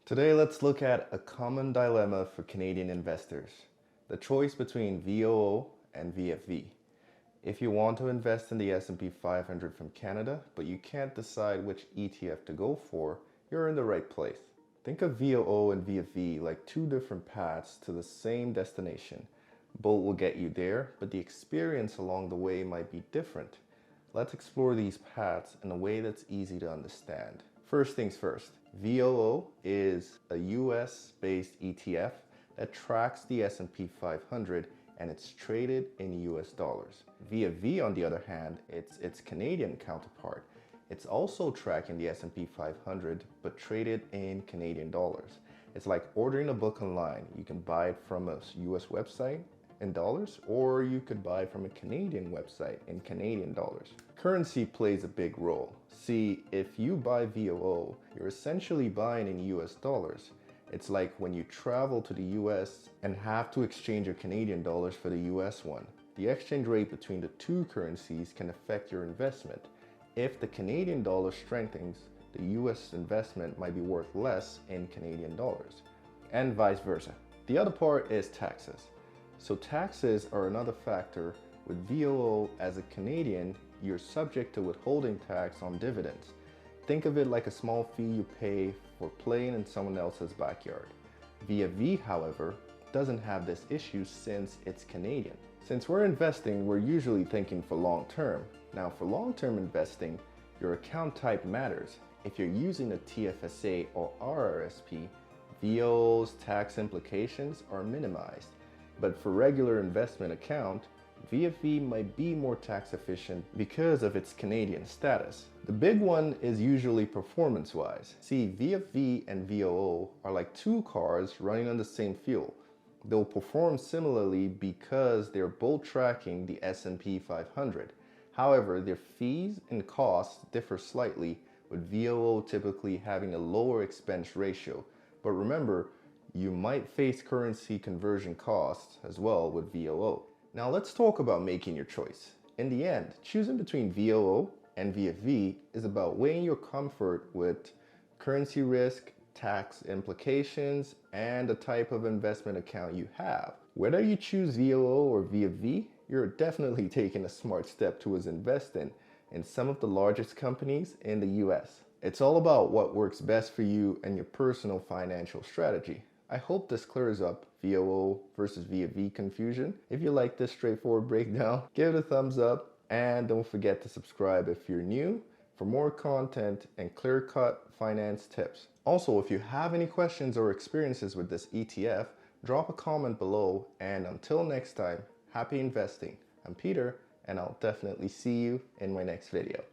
Today, let's look at a common dilemma for Canadian investors, the choice between VOO and VFV. If you want to invest in the S&P 500 from Canada, but you can't decide which ETF to go for, you're in the right place. Think of VOO and VFV like two different paths to the same destination. Both will get you there, but the experience along the way might be different. Let's explore these paths in a way that's easy to understand. First things first, VOO is a US-based ETF that tracks the S&P 500 and it's traded in US dollars. VFV, on the other hand, it's its Canadian counterpart. It's also tracking the S&P 500 but traded in Canadian dollars. It's like ordering a book online. You can buy it from a US website in dollars, or you could buy from a Canadian website in Canadian dollars. Currency plays a big role. See, if you buy VOO, you're essentially buying in US dollars. It's like when you travel to the US and have to exchange your Canadian dollars for the US one. The exchange rate between the two currencies can affect your investment. If the Canadian dollar strengthens, the US investment might be worth less in Canadian dollars, and vice versa. The other part is taxes. So taxes are another factor. With VOO, as a Canadian, you're subject to withholding tax on dividends. Think of it like a small fee you pay for playing in someone else's backyard. VFV, however, doesn't have this issue since it's Canadian. Since we're investing, we're usually thinking for long term. Now, for long-term investing, your account type matters. If you're using a TFSA or RRSP, VOO's tax implications are minimized. But for regular investment account, VFV might be more tax efficient because of its Canadian status. The big one is usually performance-wise. See, VFV and VOO are like two cars running on the same fuel. They'll perform similarly because they're both tracking the S&P 500. However, their fees and costs differ slightly, with VOO typically having a lower expense ratio. But remember, you might face currency conversion costs as well with VOO. Now let's talk about making your choice. In the end, choosing between VOO and VFV is about weighing your comfort with currency risk, tax implications, and the type of investment account you have. Whether you choose VOO or VFV, you're definitely taking a smart step towards investing in some of the largest companies in the US. It's all about what works best for you and your personal financial strategy. I hope this clears up VOO versus VFV confusion. If you like this straightforward breakdown, give it a thumbs up and don't forget to subscribe if you're new for more content and clear-cut finance tips. Also, if you have any questions or experiences with this ETF, drop a comment below, and until next time, happy investing. I'm Peter, and I'll definitely see you in my next video.